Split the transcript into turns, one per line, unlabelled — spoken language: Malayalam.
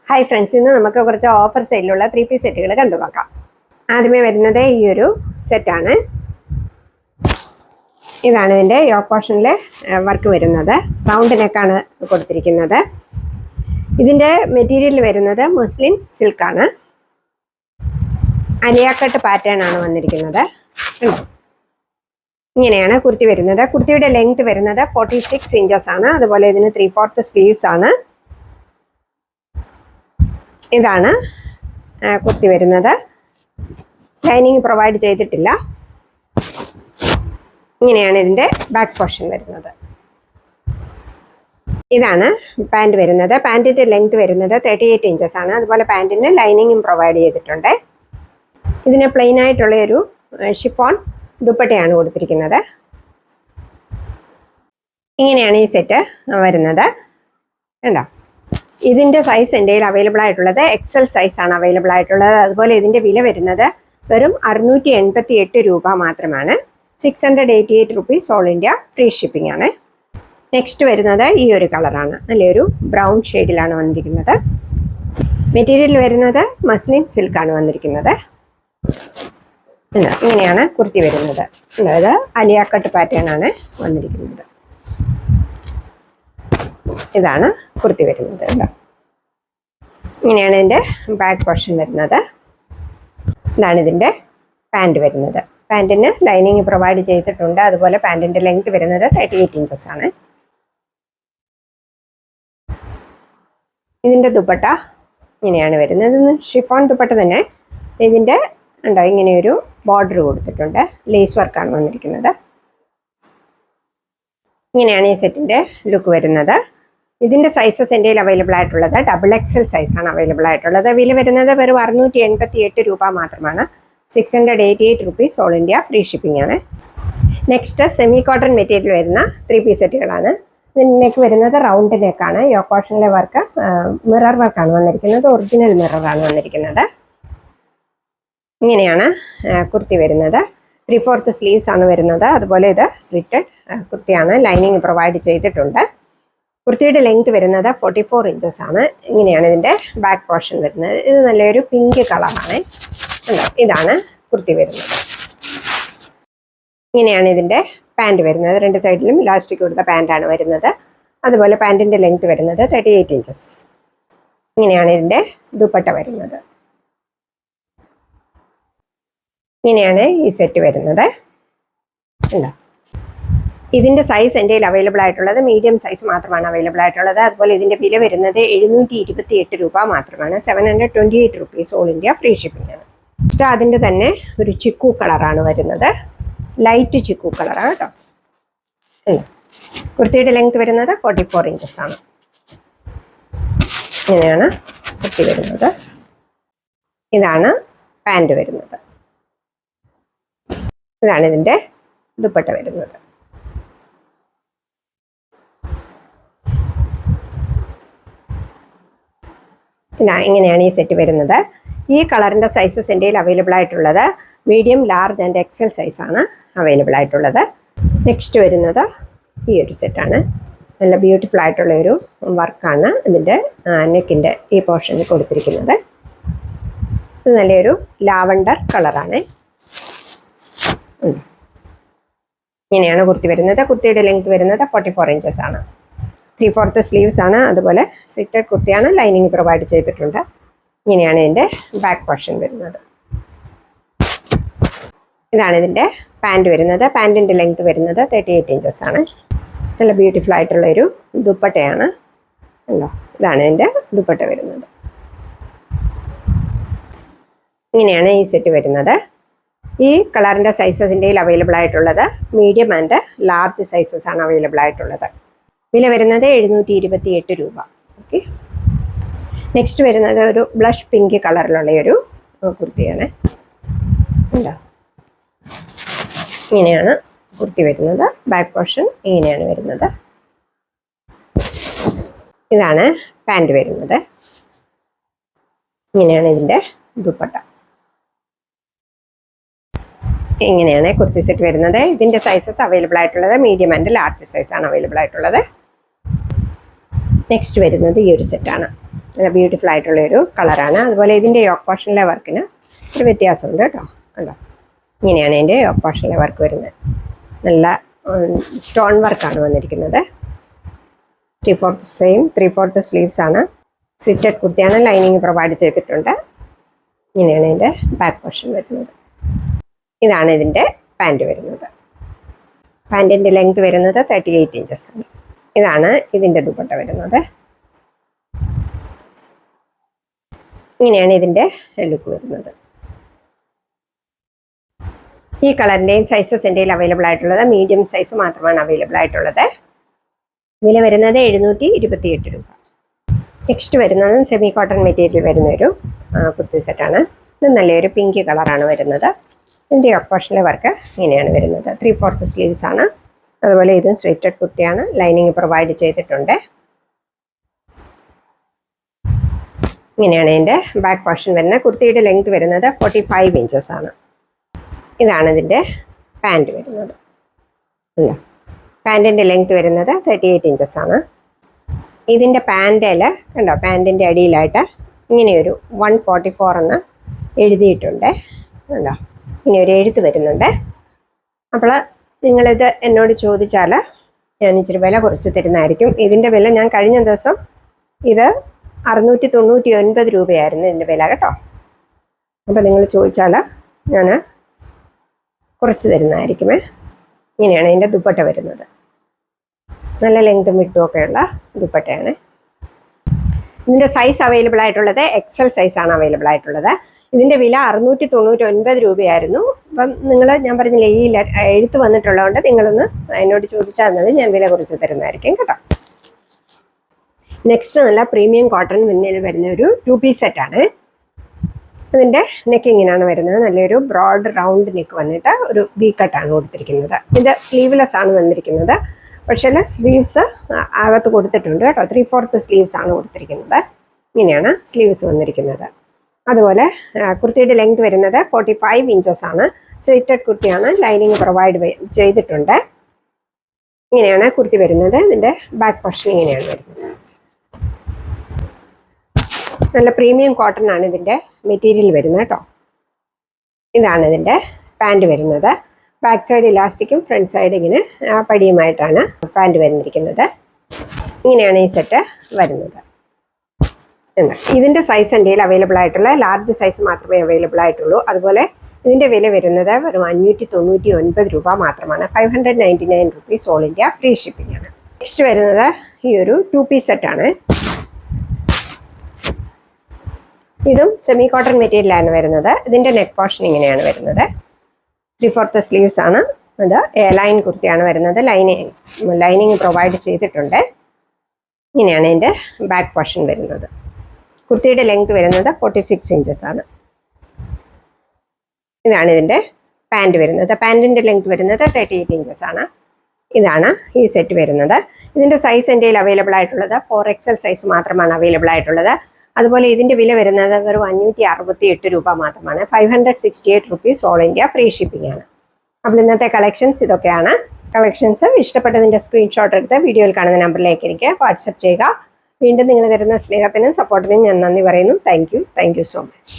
ഹായ് ഫ്രണ്ട്സ്, ഇന്ന് നമുക്ക് കുറച്ച് ഓഫർ സെയിലുള്ള 3 പീസ് സെറ്റുകൾ കണ്ടു നോക്കാം. ആദ്യമേ വരുന്നത് ഈ ഒരു സെറ്റാണ്. ഇതാണ് ഇതിൻ്റെ യോക്ക് പോർഷനിലെ വർക്ക് വരുന്നത്. റൗണ്ട് നെക്കാണ് കൊടുത്തിരിക്കുന്നത്. ഇതിൻ്റെ മെറ്റീരിയൽ വരുന്നത് മുസ്ലിം സിൽക്കാണ്. അലിയാക്കട്ട് പാറ്റേൺ ആണ് വന്നിരിക്കുന്നത്. ഇങ്ങനെയാണ് കുർത്തി വരുന്നത്. കുർത്തിയുടെ ലെങ്ത് വരുന്നത് 46 ഇഞ്ചസ് ആണ്. അതുപോലെ ഇതിന് 3/4 സ്ലീവ്സ് ആണ്. ഇതാണ് കുർത്തി വരുന്നത്. ലൈനിങ് പ്രൊവൈഡ് ചെയ്തിട്ടില്ല. ഇങ്ങനെയാണ് ഇതിൻ്റെ ബാക്ക് പോർഷൻ വരുന്നത്. ഇതാണ് പാൻറ് വരുന്നത്. പാൻറ്റിൻ്റെ ലെങ്ത് വരുന്നത് 38 ഇഞ്ചസ് ആണ്. അതുപോലെ പാൻറ്റിന് ലൈനിങ്ങും പ്രൊവൈഡ് ചെയ്തിട്ടുണ്ട്. ഇതിന് പ്ലെയിൻ ആയിട്ടുള്ള ഒരു ഷിഫോൺ ദുപ്പട്ടയാണ് കൊടുത്തിരിക്കുന്നത്. ഇങ്ങനെയാണ് ഈ സെറ്റ് വരുന്നത്. കണ്ടോ, ഇതിൻ്റെ സൈസ് എൻ്റെ കയ്യിൽ അവൈലബിൾ ആയിട്ടുള്ളത് XL സൈസാണ് അവൈലബിൾ ആയിട്ടുള്ളത്. അതുപോലെ ഇതിൻ്റെ വില വരുന്നത് വെറും 688 രൂപ മാത്രമാണ്. 688 rupees all India free shipping ആണ്. നെക്സ്റ്റ് വരുന്നത് ഈ ഒരു കളറാണ്. നല്ലൊരു ബ്രൗൺ ഷെയ്ഡിലാണ് വന്നിരിക്കുന്നത്. മെറ്റീരിയൽ വരുന്നത് മസ്ലിൻ സിൽക്കാണ് വന്നിരിക്കുന്നത്. ഇങ്ങനെയാണ് കുർത്തി വരുന്നത്. അതായത് അലിയാക്കട്ട് പാറ്റേൺ ആണ് വന്നിരിക്കുന്നത്. ഇതാണ് കുർത്തി വരുന്നത്. ഇങ്ങനെയാണ് ഇതിൻ്റെ ബാക്ക് പോർഷൻ വരുന്നത്. ഇതാണ് ഇതിൻ്റെ പാൻറ് വരുന്നത്. പാൻറ്റിന് ലൈനിങ് പ്രൊവൈഡ് ചെയ്തിട്ടുണ്ട്. അതുപോലെ പാൻറ്റിൻ്റെ ലെങ്ത് വരുന്നത് 38 ഇഞ്ചസ് ആണ്. ഇതിൻ്റെ ദുപ്പട്ട ഇങ്ങനെയാണ് വരുന്നത്. ഷിഫോൺ ദുപ്പട്ട തന്നെ. ഇതിൻ്റെ ഉണ്ടോ ഇങ്ങനെയൊരു ബോർഡർ കൊടുത്തിട്ടുണ്ട്. ലേസ് വർക്കാണ് വന്നിരിക്കുന്നത്. ഇങ്ങനെയാണ് ഈ സെറ്റിൻ്റെ ലുക്ക് വരുന്നത്. ഇതിൻ്റെ സൈസസ് എൻ്റെ കയ്യിൽ അവൈലബിൾ ആയിട്ടുള്ളത് XXL സൈസാണ് അവൈലബിൾ ആയിട്ടുള്ളത്. വില വരുന്നത് വെറും 688 രൂപ മാത്രമാണ്. 688 rupees all India free shipping ആണ്. നെക്സ്റ്റ് സെമി കോട്ടൺ മെറ്റീരിയൽ വരുന്ന 3 പീസ് സെറ്റുകളാണ്. നെക്ക് വരുന്നത് റൗണ്ട് നെക്കാണ്. യോക്ക് പോർഷനിലെ വർക്ക് മിറർ വർക്കാണ് വന്നിരിക്കുന്നത്. ഒറിജിനൽ മിററാണ് വന്നിരിക്കുന്നത്. ഇങ്ങനെയാണ് കുർത്തി വരുന്നത്. 3/4 സ്ലീവ്സ് ആണ് വരുന്നത്. അതുപോലെ ഇത് സ്ലിറ്റഡ് കുർത്തിയാണ്. ലൈനിങ് പ്രൊവൈഡ് ചെയ്തിട്ടുണ്ട്. കുർത്തിയുടെ ലെങ്ത് വരുന്നത് 44 ഇഞ്ചസ് ആണ്. ഇങ്ങനെയാണ് ഇതിൻ്റെ ബാക്ക് പോർഷൻ വരുന്നത്. ഇത് നല്ലൊരു പിങ്ക് കളറാണ്. ഇതാണ് കുർത്തി വരുന്നത്. ഇങ്ങനെയാണ് ഇതിൻ്റെ പാൻറ് വരുന്നത്. 2 സൈഡിലും ഇലാസ്റ്റിക് കൊടുത്ത പാൻറ്റാണ് വരുന്നത്. അതുപോലെ പാൻറ്റിൻ്റെ ലെങ്ത് വരുന്നത് 38 ഇഞ്ചസ്. ഇങ്ങനെയാണ് ഇതിൻ്റെ ദുപ്പട്ട വരുന്നത്. ഇങ്ങനെയാണ് ഈ സെറ്റ് വരുന്നത്. ഉണ്ടോ, ഇതിൻ്റെ സൈസ് എൻ്റെ കയ്യിൽ അവൈലബിൾ ആയിട്ടുള്ളത് മീഡിയം സൈസ് മാത്രമാണ് അവൈലബിൾ ആയിട്ടുള്ളത്. അതുപോലെ ഇതിൻ്റെ വില വരുന്നത് 728 രൂപ മാത്രമാണ്. 728 rupees all India free shipping ആണ്. നെക്സ്റ്റ് അതിൻ്റെ തന്നെ ഒരു ചിക്കു കളറാണ് വരുന്നത്. ലൈറ്റ് ചിക്കു കളറാണ് കേട്ടോ. കുർത്തിയുടെ ലെങ്ത് വരുന്നത് 44 ഇഞ്ചസ് ആണ്. ഇങ്ങനെയാണ് കുർത്തി വരുന്നത്. ഇതാണ് പാൻറ് വരുന്നത്. ഇതാണ് ഇതിൻ്റെ ദുപ്പട്ട വരുന്നത്. ഇങ്ങനെയാണ് ഈ സെറ്റ് വരുന്നത്. ഈ കളറിൻ്റെ സൈസസ് എൻ്റെ കയ്യിൽ അവൈലബിൾ ആയിട്ടുള്ളത് മീഡിയം, ലാർജ് ആൻഡ് XL സൈസാണ് അവൈലബിൾ ആയിട്ടുള്ളത്. നെക്സ്റ്റ് വരുന്നത് ഈ ഒരു സെറ്റാണ്. നല്ല ബ്യൂട്ടിഫുൾ ആയിട്ടുള്ളൊരു വർക്കാണ് ഇതിൻ്റെ നെക്കിൻ്റെ ഈ പോർഷനിൽ കൊടുത്തിരിക്കുന്നത്. ഇത് നല്ലൊരു ലാവണ്ടർ കളറാണ്. ഇങ്ങനെയാണ് കുർത്തി വരുന്നത്. കുർത്തിയുടെ ലെങ്ത് വരുന്നത് 44 ഇഞ്ചസ് ആണ്. 3/4 സ്ലീവ്സ് ആണ്. അതുപോലെ സ്ലിറ്റഡ് കുർത്തിയാണ്. ലൈനിങ് പ്രൊവൈഡ് ചെയ്തിട്ടുണ്ട്. ഇങ്ങനെയാണ് ഇതിൻ്റെ ബാക്ക് പോർഷൻ വരുന്നത്. ഇതാണ് ഇതിൻ്റെ പാൻറ് വരുന്നത്. പാൻറ്റിൻ്റെ ലെങ്ത് വരുന്നത് 38 ഇഞ്ചസ് ആണ്. നല്ല ബ്യൂട്ടിഫുൾ ആയിട്ടുള്ളൊരു ദുപ്പട്ടയാണ്. ഉണ്ടോ, ഇതാണ് ഇതിൻ്റെ ദുപ്പട്ട വരുന്നത്. ഇങ്ങനെയാണ് ഈ സെറ്റ് വരുന്നത്. ഈ കളറിൻ്റെ സൈസസ് ഇന്ത്യയിൽ അവൈലബിൾ ആയിട്ടുള്ളത് മീഡിയം ആൻഡ് ലാർജ് സൈസസ് ആണ് അവൈലബിൾ ആയിട്ടുള്ളത്. വില വരുന്നത് 728 രൂപ. ഓക്കെ. നെക്സ്റ്റ് വരുന്നത് ഒരു ബ്ലഷ് പിങ്ക് കളറിലുള്ള ഒരു കുർത്തിയാണ്. ഉണ്ടോ, ഇങ്ങനെയാണ് കുർത്തി വരുന്നത്. ബാക്ക് പോർഷൻ ഇങ്ങനെയാണ് വരുന്നത്. ഇതാണ് പാൻറ് വരുന്നത്. ഇങ്ങനെയാണ് ഇതിൻ്റെ ദുപ്പട്ട. ഇങ്ങനെയാണ് കുർത്തി സെറ്റ് വരുന്നത്. ഇതിൻ്റെ സൈസസ് അവൈലബിൾ ആയിട്ടുള്ളത് മീഡിയം ആൻഡ് ലാർജ് സൈസാണ് അവൈലബിൾ ആയിട്ടുള്ളത്. നെക്സ്റ്റ് വരുന്നത് ഈ ഒരു സെറ്റാണ്. നല്ല ബ്യൂട്ടിഫുൾ ആയിട്ടുള്ളൊരു കളറാണ്. അതുപോലെ ഇതിൻ്റെ യോക്ക് പോർഷനിലെ വർക്കിന് ഒരു വ്യത്യാസമുണ്ട് കേട്ടോ. കണ്ടോ, ഇങ്ങനെയാണ് ഇതിൻ്റെ യോക്ക് പോർഷനിലെ വർക്ക് വരുന്നത്. നല്ല സ്റ്റോൺ വർക്കാണ് വന്നിരിക്കുന്നത്. 3/4 സെയിം 3/4 സ്ലീവ്സ് ആണ്. സ്ലിറ്റഡ് കുർത്തിയാണ്. ലൈനിങ് പ്രൊവൈഡ് ചെയ്തിട്ടുണ്ട്. ഇങ്ങനെയാണ് ഇതിൻ്റെ ബാക്ക് പോർഷൻ വരുന്നത്. ഇതാണ് ഇതിൻ്റെ പാൻറ് വരുന്നത്. പാൻറ്റിൻ്റെ ലെങ്ത് വരുന്നത് 38 ഇഞ്ചസ് ആണ്. ഇതാണ് ഇതിൻ്റെ ദുപ്പട്ട വരുന്നത്. ഇങ്ങനെയാണ് ഇതിൻ്റെ ലുക്ക് വരുന്നത്. ഈ കളറിൻ്റെയും സൈസസ് എൻ്റെ അവൈലബിൾ ആയിട്ടുള്ളത് മീഡിയം സൈസ് മാത്രമാണ് അവൈലബിൾ ആയിട്ടുള്ളത്. വില വരുന്നത് 728 രൂപ. നെക്സ്റ്റ് വരുന്നത് സെമി കോട്ടൺ മെറ്റീരിയൽ വരുന്നൊരു കുർത്തി സെറ്റാണ്. ഇത് നല്ലൊരു പിങ്ക് കളറാണ് വരുന്നത്. ഇതിൻ്റെ യോക്ക് പോർഷനിലെ വർക്ക് ഇങ്ങനെയാണ് വരുന്നത്. 3/4 സ്ലീവ്സ് ആണ്. അതുപോലെ ഇതും സ്ട്രെയിറ്റഡ് കുർത്തിയാണ്. ലൈനിങ് പ്രൊവൈഡ് ചെയ്തിട്ടുണ്ട്. ഇങ്ങനെയാണ് ഇതിൻ്റെ ബാക്ക് പോർഷൻ വരുന്നത്. കുർത്തിയുടെ ലെങ്ത് വരുന്നത് 45 ഇഞ്ചസ് ആണ്. ഇതാണ് ഇതിൻ്റെ പാൻറ് വരുന്നത്. അല്ല, പാൻറ്റിൻ്റെ ലെങ്ത് വരുന്നത് 38 ഇഞ്ചസ് ആണ്. ഇതിൻ്റെ പാൻറ്റിൽ കണ്ടോ, പാൻറ്റിൻ്റെ അടിയിലായിട്ട് ഇങ്ങനെയൊരു 144 എന്ന് എഴുതിയിട്ടുണ്ട്. കണ്ടോ, ഇങ്ങനെ ഒരു എഴുത്ത് വരുന്നുണ്ട്. അപ്പോൾ നിങ്ങളിത് എന്നോട് ചോദിച്ചാൽ ഞാൻ ഇച്ചിരി വില കുറച്ച് തരുന്നതായിരിക്കും. ഇതിൻ്റെ വില ഞാൻ കഴിഞ്ഞ ദിവസം ഇത് 699 രൂപയായിരുന്നു ഇതിൻ്റെ വില കേട്ടോ. അപ്പോൾ നിങ്ങൾ ചോദിച്ചാൽ ഞാൻ കുറച്ച് തരുന്നതായിരിക്കുമേ. ഇങ്ങനെയാണ് ഇതിൻ്റെ ദുപ്പട്ട വരുന്നത്. നല്ല ലെങ്തും വിട്ടുമൊക്കെയുള്ള ദുപ്പട്ടയാണ്. ഇതിൻ്റെ സൈസ് അവൈലബിൾ ആയിട്ടുള്ളത് XL സൈസാണ് അവൈലബിൾ ആയിട്ടുള്ളത്. ഇതിൻ്റെ വില 699 രൂപയായിരുന്നു. അപ്പം ഞാൻ പറഞ്ഞില്ലേ, ഈ എഴുത്ത് വന്നിട്ടുള്ളതുകൊണ്ട് നിങ്ങളൊന്ന് എന്നോട് ചോദിച്ചാൽ മതി, ഞാൻ വില കുറച്ച് തരുന്നതായിരിക്കും കേട്ടോ. നെക്സ്റ്റ് നല്ല പ്രീമിയം കോട്ടൺ മുന്നിൽ വരുന്ന ഒരു 2 പീസ് സെറ്റാണ്. ഇതിൻ്റെ നെക്ക് ഇങ്ങനെയാണ് വരുന്നത്. നല്ലൊരു ബ്രോഡ് റൗണ്ട് നെക്ക് വന്നിട്ട് ഒരു വി കട്ടാണ് കൊടുത്തിരിക്കുന്നത്. ഇത് സ്ലീവ്ലെസ് ആണ് വന്നിരിക്കുന്നത്. പക്ഷേ സ്ലീവ്സ് അകത്ത് കൊടുത്തിട്ടുണ്ട് കേട്ടോ. 3/4 സ്ലീവ്സ് ആണ് കൊടുത്തിരിക്കുന്നത്. ഇങ്ങനെയാണ് സ്ലീവ്സ് വന്നിരിക്കുന്നത്. അതുപോലെ കുർത്തിയുടെ ലെങ്ത് വരുന്നത് 45 ഇഞ്ചസ് ആണ്. സ്ട്രെയിറ്റഡ് കുർത്തിയാണ്. ലൈനിങ് പ്രൊവൈഡ് ചെയ്തിട്ടുണ്ട്. ഇങ്ങനെയാണ് കുർത്തി വരുന്നത്. ഇതിൻ്റെ ബാക്ക് പോർഷൻ ഇങ്ങനെയാണ് വരുന്നത്. നല്ല പ്രീമിയം കോട്ടൺ ആണ് ഇതിൻ്റെ മെറ്റീരിയൽ വരുന്നത് കേട്ടോ. ഇതാണ് ഇതിൻ്റെ പാൻറ് വരുന്നത്. ബാക്ക് സൈഡ് ഇലാസ്റ്റിക്കും ഫ്രണ്ട് സൈഡ് ഇങ്ങനെ പടിയുമായിട്ടാണ് പാൻറ് വന്നിരിക്കുന്നത്. ഇങ്ങനെയാണ് ഈ സെറ്റ് വരുന്നത്. ഇതിൻ്റെ സൈസ് എൻ്റെ അവൈലബിൾ ആയിട്ടുള്ള ലാർജ് സൈസ് മാത്രമേ അവൈലബിൾ ആയിട്ടുള്ളൂ. അതുപോലെ ഇതിൻ്റെ വില വരുന്നത് വെറും 599 രൂപ മാത്രമാണ്. 599 rupees all India free shipping ആണ്. നെക്സ്റ്റ് വരുന്നത് ഈ ഒരു 2 പീസ് സെറ്റാണ്. ഇതും സെമി കോട്ടൺ മെറ്റീരിയലാണ് വരുന്നത്. ഇതിൻ്റെ നെക്ക് പോർഷൻ ഇങ്ങനെയാണ് വരുന്നത്. 3/4 സ്ലീവ്സ് ആണ്. അത് ലൈൻ കുർത്തിയാണ് വരുന്നത്. ലൈനിങ് പ്രൊവൈഡ് ചെയ്തിട്ടുണ്ട്. ഇങ്ങനെയാണ് ഇതിൻ്റെ ബാക്ക് പോർഷൻ വരുന്നത്. കുർത്തിയുടെ ലെങ്ത് വരുന്നത് 46 ഇഞ്ചസ് ആണ്. ഇതാണ് ഇതിൻ്റെ പാൻറ് വരുന്നത്. പാൻറ്റിൻ്റെ ലെങ്ത് വരുന്നത് 38 ഇഞ്ചസ് ആണ്. ഇതാണ് ഈ സെറ്റ് വരുന്നത്. ഇതിൻ്റെ സൈസ് എൻ്റെ അവൈലബിൾ ആയിട്ടുള്ളത് 4XL സൈസ് മാത്രമാണ് അവൈലബിൾ ആയിട്ടുള്ളത്. അതുപോലെ ഇതിൻ്റെ വില വരുന്നത് വെറും 568 രൂപ മാത്രമാണ്. 568 rupees all India free shipping ആണ്. അപ്പോൾ ഇന്നത്തെ കളക്ഷൻസ് ഇതൊക്കെയാണ്. കളക്ഷൻസ് ഇഷ്ടപ്പെട്ടതിൻ്റെ സ്ക്രീൻഷോട്ട് എടുത്ത് വീഡിയോയിൽ കാണുന്ന നമ്പറിലേക്ക് എനിക്ക് വാട്സപ്പ് ചെയ്യുക. വീണ്ടും നിങ്ങൾ തരുന്ന സ്നേഹത്തിനും സപ്പോർട്ടിനും ഞാൻ നന്ദി പറയുന്നു. Thank you so much.